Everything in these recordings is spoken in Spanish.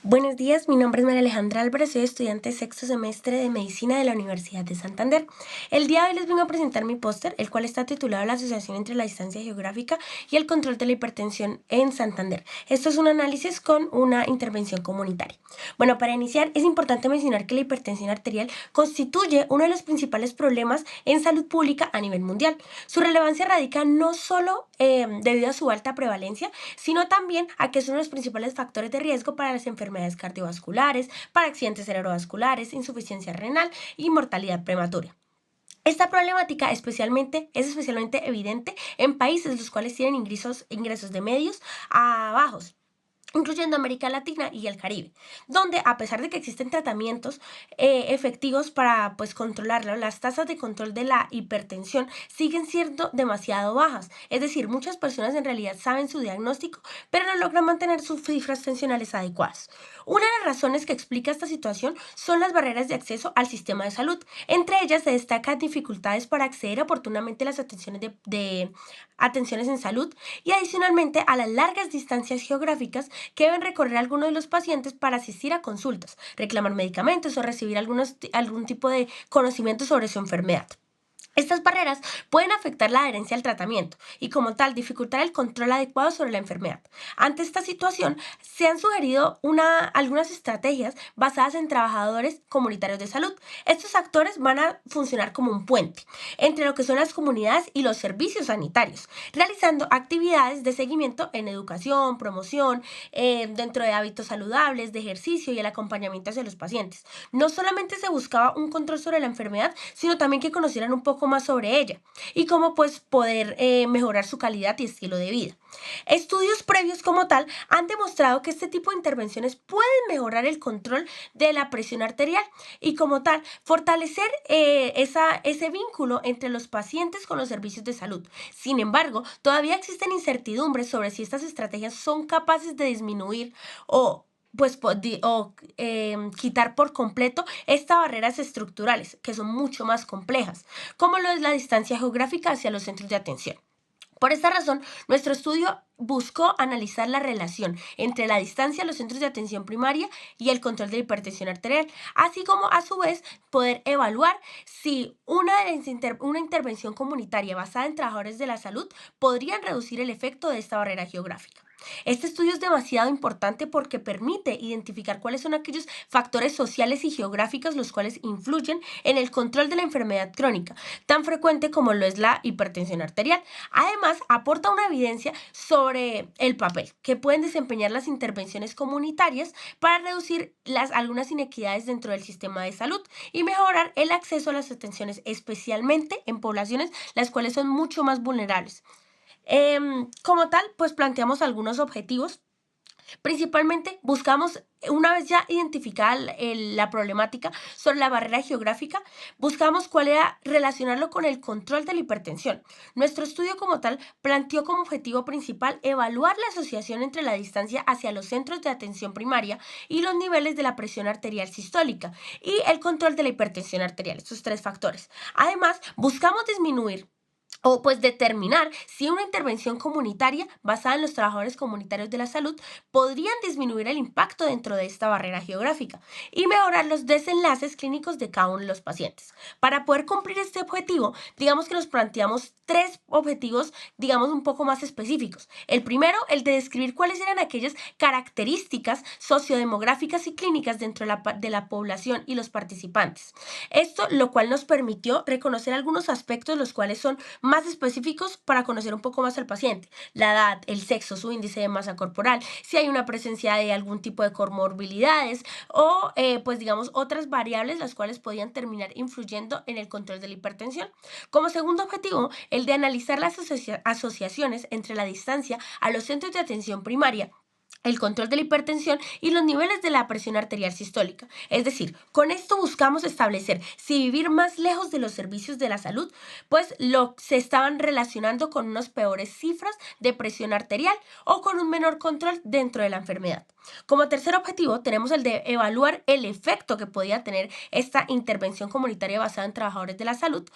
Buenos días, mi nombre es María Alejandra Álvarez, soy estudiante de sexto semestre de Medicina de la Universidad de Santander. El día de hoy les vengo a presentar mi póster, el cual está titulado La asociación entre la distancia geográfica y el control de la hipertensión en Santander. Esto es un análisis con una intervención comunitaria. Bueno, para iniciar es importante mencionar que la hipertensión arterial constituye uno de los principales problemas en salud pública a nivel mundial. Su relevancia radica no solo debido a su alta prevalencia, sino también a que es uno de los principales factores de riesgo para las enfermedades cardiovasculares, para accidentes cerebrovasculares, insuficiencia renal y mortalidad prematura. Esta problemática es especialmente evidente en países los cuales tienen ingresos de medios a bajos, incluyendo América Latina y el Caribe, donde a pesar de que existen tratamientos efectivos para controlarlo, las tasas de control de la hipertensión siguen siendo demasiado bajas. Es decir, muchas personas en realidad saben su diagnóstico, pero no logran mantener sus cifras tensionales adecuadas. Una de las razones que explica esta situación son las barreras de acceso al sistema de salud. Entre ellas se destacan dificultades para acceder oportunamente a las atenciones en salud y adicionalmente a las largas distancias geográficas que deben recorrer algunos de los pacientes para asistir a consultas, reclamar medicamentos o recibir algún tipo de conocimiento sobre su enfermedad. Estas barreras pueden afectar la adherencia al tratamiento y como tal dificultar el control adecuado sobre la enfermedad. Ante esta situación, se han sugerido algunas estrategias basadas en trabajadores comunitarios de salud. Estos actores van a funcionar como un puente entre lo que son las comunidades y los servicios sanitarios, realizando actividades de seguimiento en educación, promoción, dentro de hábitos saludables, de ejercicio y el acompañamiento hacia los pacientes. No solamente se buscaba un control sobre la enfermedad, sino también que conocieran un poco más sobre ella y cómo poder mejorar su calidad y estilo de vida. Estudios previos como tal han demostrado que este tipo de intervenciones pueden mejorar el control de la presión arterial y como tal fortalecer ese vínculo entre los pacientes con los servicios de salud. Sin embargo, todavía existen incertidumbres sobre si estas estrategias son capaces de disminuir o quitar por completo estas barreras estructurales, que son mucho más complejas, como lo es la distancia geográfica hacia los centros de atención. Por esta razón, nuestro estudio buscó analizar la relación entre la distancia a los centros de atención primaria y el control de la hipertensión arterial, así como a su vez poder evaluar si una intervención comunitaria basada en trabajadores de la salud podrían reducir el efecto de esta barrera geográfica. Este estudio es demasiado importante porque permite identificar cuáles son aquellos factores sociales y geográficos los cuales influyen en el control de la enfermedad crónica, tan frecuente como lo es la hipertensión arterial. Además, aporta una evidencia sobre el papel que pueden desempeñar las intervenciones comunitarias para reducir algunas inequidades dentro del sistema de salud y mejorar el acceso a las atenciones, especialmente en poblaciones las cuales son mucho más vulnerables. Como tal, planteamos algunos objetivos. Principalmente buscamos, una vez ya identificada la problemática sobre la barrera geográfica, buscamos cuál era relacionarlo con el control de la hipertensión. Nuestro estudio como tal planteó como objetivo principal evaluar la asociación entre la distancia hacia los centros de atención primaria y los niveles de la presión arterial sistólica y el control de la hipertensión arterial, estos tres factores. Además, buscamos disminuir o determinar si una intervención comunitaria basada en los trabajadores comunitarios de la salud podrían disminuir el impacto dentro de esta barrera geográfica y mejorar los desenlaces clínicos de cada uno de los pacientes. Para poder cumplir este objetivo, digamos que nos planteamos tres objetivos, digamos, un poco más específicos. El primero, el de describir cuáles eran aquellas características sociodemográficas y clínicas dentro de la población y los participantes. Esto lo cual nos permitió reconocer algunos aspectos los cuales son más específicos para conocer un poco más al paciente: la edad, el sexo, su índice de masa corporal, si hay una presencia de algún tipo de comorbilidades o digamos otras variables las cuales podían terminar influyendo en el control de la hipertensión. Como segundo objetivo, el de analizar las asociaciones entre la distancia a los centros de atención primaria, el control de la hipertensión y los niveles de la presión arterial sistólica. Es decir, con esto buscamos establecer si vivir más lejos de los servicios de la salud, se estaban relacionando con unas peores cifras de presión arterial o con un menor control dentro de la enfermedad. Como tercer objetivo, tenemos el de evaluar el efecto que podía tener esta intervención comunitaria basada en trabajadores de la salud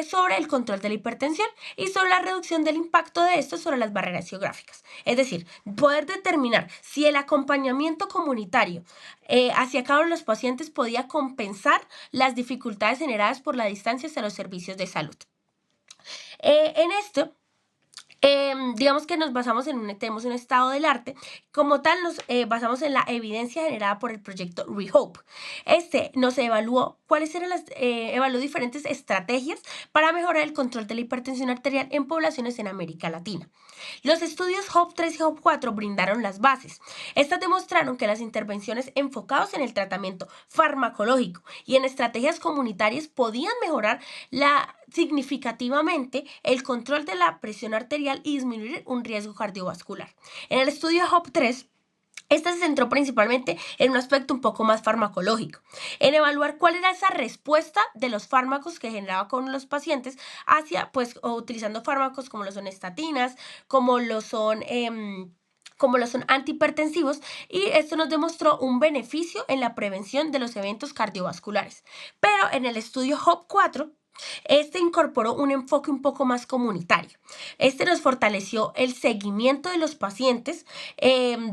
sobre el control de la hipertensión y sobre la reducción del impacto de esto sobre las barreras geográficas. Es decir, poder determinar determinar si el acompañamiento comunitario hacia cada uno de los pacientes podía compensar las dificultades generadas por la distancia hacia los servicios de salud. En esto, digamos que nos basamos tenemos un estado del arte, como tal nos basamos en la evidencia generada por el proyecto ReHope. Este nos evaluó evaluó diferentes estrategias para mejorar el control de la hipertensión arterial en poblaciones en América Latina. Los estudios HOPE-3 y HOPE-4 brindaron las bases. Estas demostraron que las intervenciones enfocadas en el tratamiento farmacológico y en estrategias comunitarias podían mejorar significativamente el control de la presión arterial y disminuir un riesgo cardiovascular. En el estudio HOPE-3, este se centró principalmente en un aspecto un poco más farmacológico, en evaluar cuál era esa respuesta de los fármacos que generaba con los pacientes utilizando fármacos como lo son estatinas, como lo son antihipertensivos, y esto nos demostró un beneficio en la prevención de los eventos cardiovasculares. Pero en el estudio HOPE-4, este incorporó un enfoque un poco más comunitario. Este nos fortaleció el seguimiento de los pacientes,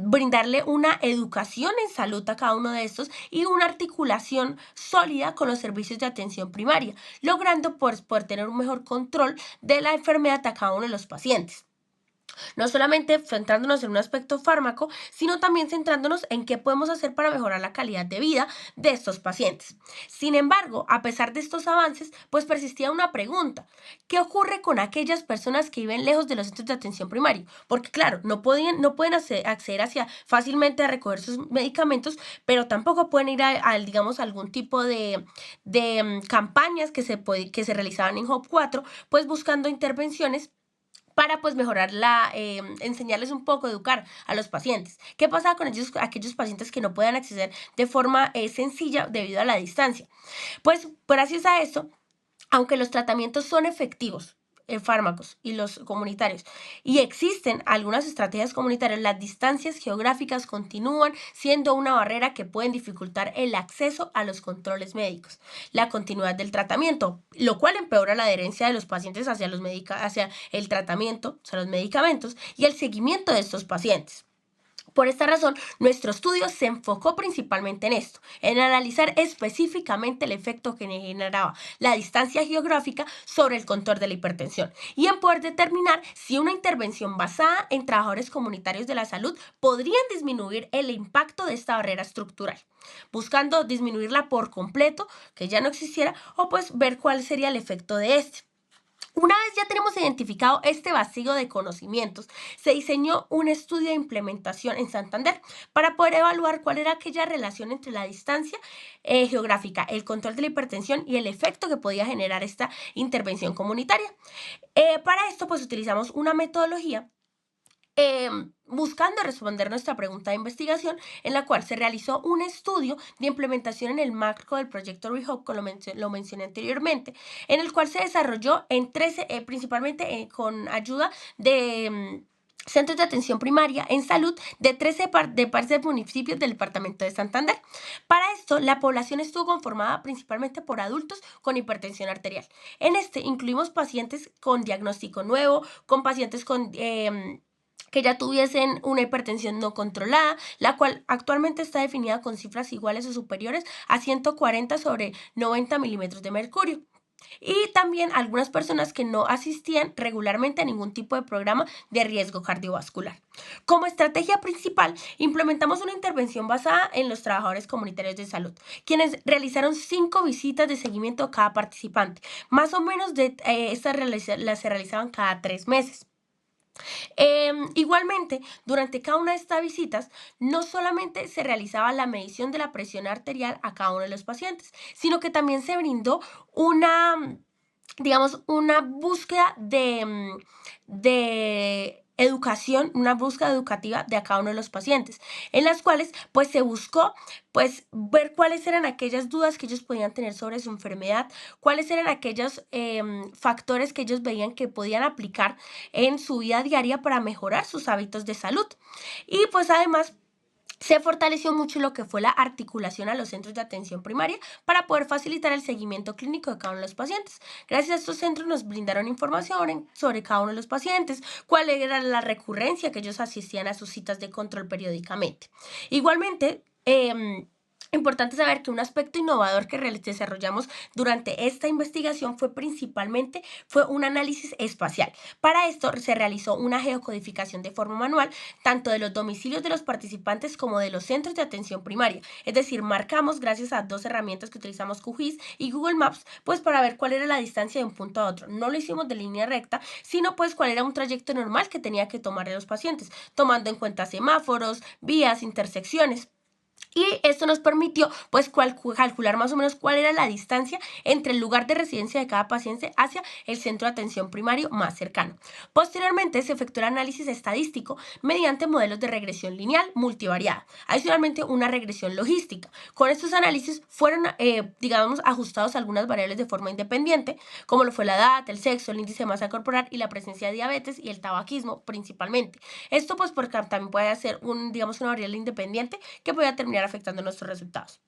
brindarle una educación en salud a cada uno de estos y una articulación sólida con los servicios de atención primaria, logrando poder tener un mejor control de la enfermedad a cada uno de los pacientes. No solamente centrándonos en un aspecto fármaco, sino también centrándonos en qué podemos hacer para mejorar la calidad de vida de estos pacientes. Sin embargo, a pesar de estos avances, pues persistía una pregunta: ¿qué ocurre con aquellas personas que viven lejos de los centros de atención primaria? Porque claro, no pueden acceder fácilmente a recoger sus medicamentos, pero tampoco pueden ir a digamos, algún tipo de campañas que se realizaban en HOPE-4, pues buscando intervenciones para pues mejorar enseñarles un poco, educar a los pacientes. ¿Qué pasa con aquellos pacientes que no puedan acceder de forma sencilla debido a la distancia? Pues gracias a esto, aunque los tratamientos son efectivos, fármacos y los comunitarios, y existen algunas estrategias comunitarias, las distancias geográficas continúan siendo una barrera que pueden dificultar el acceso a los controles médicos, la continuidad del tratamiento, lo cual empeora la adherencia de los pacientes hacia el tratamiento, hacia los medicamentos y el seguimiento de estos pacientes. Por esta razón, nuestro estudio se enfocó principalmente en esto, en analizar específicamente el efecto que generaba la distancia geográfica sobre el control de la hipertensión y en poder determinar si una intervención basada en trabajadores comunitarios de la salud podrían disminuir el impacto de esta barrera estructural, buscando disminuirla por completo, que ya no existiera, o pues ver cuál sería el efecto de este. Una vez ya tenemos identificado este vacío de conocimientos, se diseñó un estudio de implementación en Santander para poder evaluar cuál era aquella relación entre la distancia geográfica, el control de la hipertensión y el efecto que podía generar esta intervención comunitaria. Para esto, pues utilizamos una metodología buscando responder nuestra pregunta de investigación, en la cual se realizó un estudio de implementación en el marco del proyecto ReHope, como lo mencioné anteriormente, en el cual se desarrolló en 13, principalmente con ayuda de centros de atención primaria en salud de 13 municipios del departamento de Santander. Para esto, la población estuvo conformada principalmente por adultos con hipertensión arterial. En este incluimos pacientes con diagnóstico nuevo, con pacientes que ya tuviesen una hipertensión no controlada, la cual actualmente está definida con cifras iguales o superiores a 140/90 milímetros de mercurio. Y también algunas personas que no asistían regularmente a ningún tipo de programa de riesgo cardiovascular. Como estrategia principal, implementamos una intervención basada en los trabajadores comunitarios de salud, quienes realizaron 5 visitas de seguimiento a cada participante. Más o menos estas se realizaban cada 3 meses. Igualmente, durante cada una de estas visitas, no solamente se realizaba la medición de la presión arterial a cada uno de los pacientes, sino que también se brindó una búsqueda de educación, una búsqueda educativa de a cada uno de los pacientes, en las cuales pues se buscó pues ver cuáles eran aquellas dudas que ellos podían tener sobre su enfermedad, cuáles eran aquellos factores que ellos veían que podían aplicar en su vida diaria para mejorar sus hábitos de salud. Y pues además Se fortaleció mucho lo que fue la articulación a los centros de atención primaria para poder facilitar el seguimiento clínico de cada uno de los pacientes. Gracias a estos centros nos brindaron información sobre cada uno de los pacientes, cuál era la recurrencia que ellos asistían a sus citas de control periódicamente. Igualmente, importante saber que un aspecto innovador que desarrollamos durante esta investigación fue un análisis espacial. Para esto se realizó una geocodificación de forma manual tanto de los domicilios de los participantes como de los centros de atención primaria. Es decir, marcamos gracias a dos herramientas que utilizamos QGIS y Google Maps, pues para ver cuál era la distancia de un punto a otro. No lo hicimos de línea recta, sino pues cuál era un trayecto normal que tenía que tomar los pacientes, tomando en cuenta semáforos, vías, intersecciones. Y esto nos permitió pues calcular más o menos cuál era la distancia entre el lugar de residencia de cada paciente hacia el centro de atención primario más cercano. Posteriormente se efectuó el análisis estadístico mediante modelos de regresión lineal multivariada. Adicionalmente una regresión logística. Con estos análisis fueron ajustados algunas variables de forma independiente, como lo fue la edad, el sexo, el índice de masa corporal y la presencia de diabetes y el tabaquismo principalmente. Esto pues porque también puede ser una variable independiente que pueda terminar afectando nuestros resultados.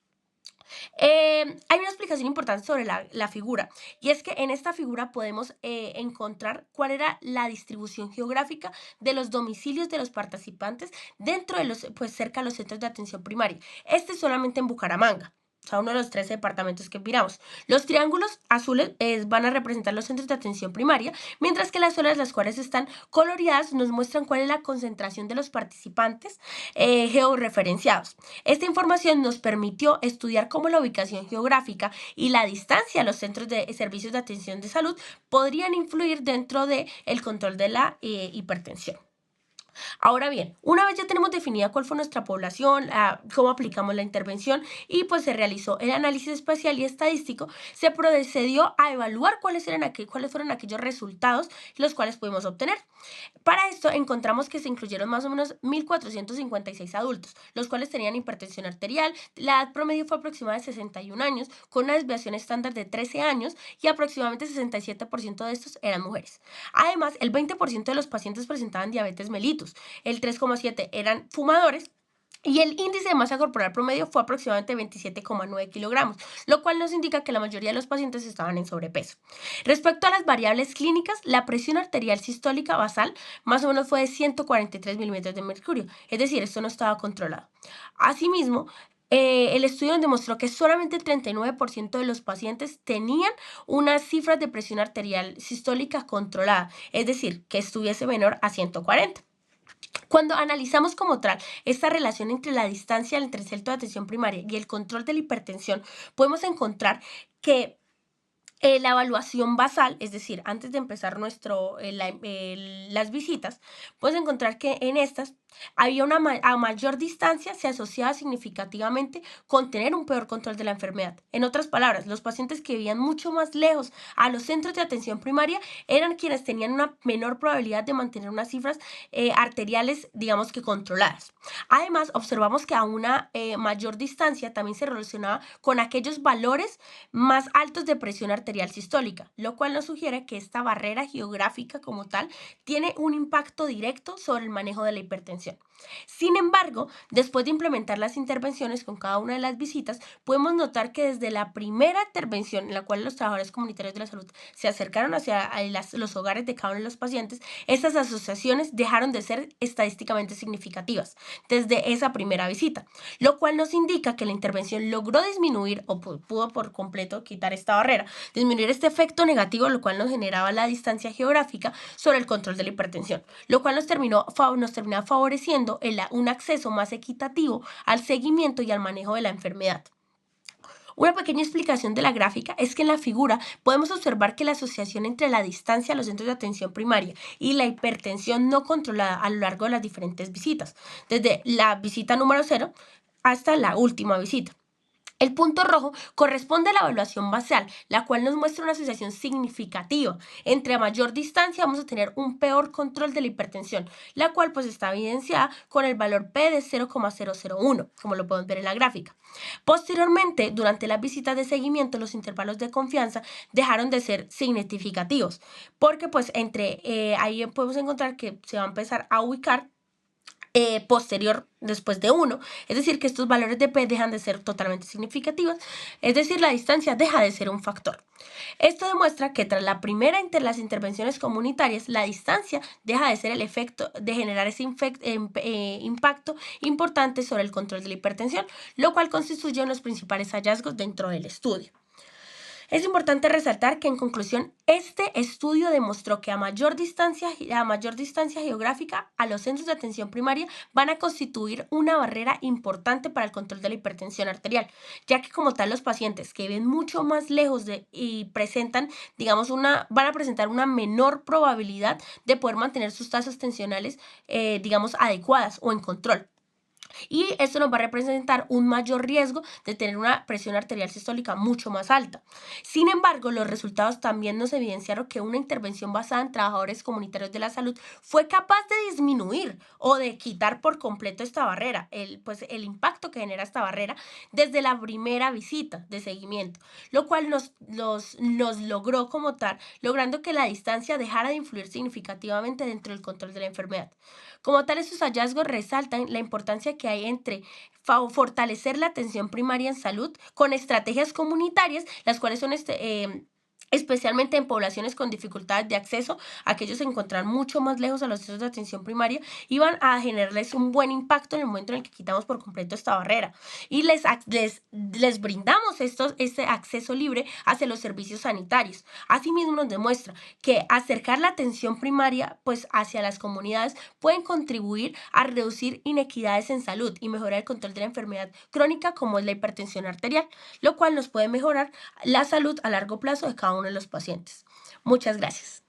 Hay una explicación importante sobre la figura, y es que en esta figura podemos encontrar cuál era la distribución geográfica de los domicilios de los participantes dentro de cerca de los centros de atención primaria. Este solamente en Bucaramanga. O sea, uno de los 13 departamentos que miramos. Los triángulos azules van a representar los centros de atención primaria, mientras que las zonas las cuales están coloreadas nos muestran cuál es la concentración de los participantes georreferenciados. Esta información nos permitió estudiar cómo la ubicación geográfica y la distancia a los centros de servicios de atención de salud podrían influir dentro del control de la hipertensión. Ahora bien, una vez ya tenemos definida cuál fue nuestra población, cómo aplicamos la intervención y pues se realizó el análisis espacial y estadístico, se procedió a evaluar cuáles fueron aquellos resultados los cuales pudimos obtener. Para esto encontramos que se incluyeron más o menos 1.456 adultos, los cuales tenían hipertensión arterial. La edad promedio fue aproximadamente de 61 años, con una desviación estándar de 13 años y aproximadamente 67% de estos eran mujeres. Además, el 20% de los pacientes presentaban diabetes mellitus, el 3,7% eran fumadores y el índice de masa corporal promedio fue aproximadamente 27,9 kilogramos, lo cual nos indica que la mayoría de los pacientes estaban en sobrepeso. Respecto a las variables clínicas, la presión arterial sistólica basal más o menos fue de 143 milímetros de mercurio, es decir, esto no estaba controlado. Asimismo, el estudio demostró que solamente el 39% de los pacientes tenían unas cifras de presión arterial sistólica controlada, es decir, que estuviese menor a 140. Cuando analizamos como tal esta relación entre la distancia entre el centro de atención primaria y el control de la hipertensión, podemos encontrar que la evaluación basal, es decir, antes de empezar las visitas, puedes encontrar que en estas había a mayor distancia se asociaba significativamente con tener un peor control de la enfermedad. En otras palabras, los pacientes que vivían mucho más lejos a los centros de atención primaria eran quienes tenían una menor probabilidad de mantener unas cifras arteriales, digamos que controladas. Además, observamos que a una mayor distancia también se relacionaba con aquellos valores más altos de presión arterial sistólica, lo cual nos sugiere que esta barrera geográfica como tal tiene un impacto directo sobre el manejo de la hipertensión. Sin embargo, después de implementar las intervenciones con cada una de las visitas, podemos notar que desde la primera intervención en la cual los trabajadores comunitarios de la salud se acercaron hacia los hogares de cada uno de los pacientes, estas asociaciones dejaron de ser estadísticamente significativas desde esa primera visita, lo cual nos indica que la intervención logró disminuir o pudo por completo quitar esta barrera, disminuir este efecto negativo, lo cual nos generaba la distancia geográfica sobre el control de la hipertensión, lo cual nos terminaba favoreciendo un acceso más equitativo al seguimiento y al manejo de la enfermedad. Una pequeña explicación de la gráfica es que en la figura podemos observar que la asociación entre la distancia a los centros de atención primaria y la hipertensión no controlada a lo largo de las diferentes visitas, desde la visita número 0 hasta la última visita. El punto rojo corresponde a la evaluación basal, la cual nos muestra una asociación significativa. Entre mayor distancia vamos a tener un peor control de la hipertensión, la cual pues está evidenciada con el valor P de 0,001, como lo podemos ver en la gráfica. Posteriormente, durante las visitas de seguimiento, los intervalos de confianza dejaron de ser significativos, porque pues ahí podemos encontrar que se va a empezar a ubicar posterior después de 1, es decir, que estos valores de P dejan de ser totalmente significativos, es decir, la distancia deja de ser un factor. Esto demuestra que tras la primera entre las intervenciones comunitarias, la distancia deja de ser el efecto de generar ese impacto importante sobre el control de la hipertensión, lo cual constituye uno de los principales hallazgos dentro del estudio. Es importante resaltar que, en conclusión, este estudio demostró que a mayor distancia geográfica a los centros de atención primaria van a constituir una barrera importante para el control de la hipertensión arterial, ya que como tal los pacientes que viven mucho más lejos y presentan, van a presentar una menor probabilidad de poder mantener sus tasas tensionales, adecuadas o en control. Y esto nos va a representar un mayor riesgo de tener una presión arterial sistólica mucho más alta. Sin embargo, los resultados también nos evidenciaron que una intervención basada en trabajadores comunitarios de la salud fue capaz de disminuir o de quitar por completo esta barrera, el impacto que genera esta barrera desde la primera visita de seguimiento, lo cual nos logró como tal, logrando que la distancia dejara de influir significativamente dentro del control de la enfermedad. Como tal, estos hallazgos resaltan la importancia que hay entre fortalecer la atención primaria en salud con estrategias comunitarias, las cuales son especialmente en poblaciones con dificultades de acceso, aquellos se encuentran mucho más lejos a los centros de atención primaria y van a generarles un buen impacto en el momento en el que quitamos por completo esta barrera y les brindamos este acceso libre hacia los servicios sanitarios. Asimismo, nos demuestra que acercar la atención primaria hacia las comunidades pueden contribuir a reducir inequidades en salud y mejorar el control de la enfermedad crónica como es la hipertensión arterial, lo cual nos puede mejorar la salud a largo plazo de cada uno de los pacientes. Muchas gracias.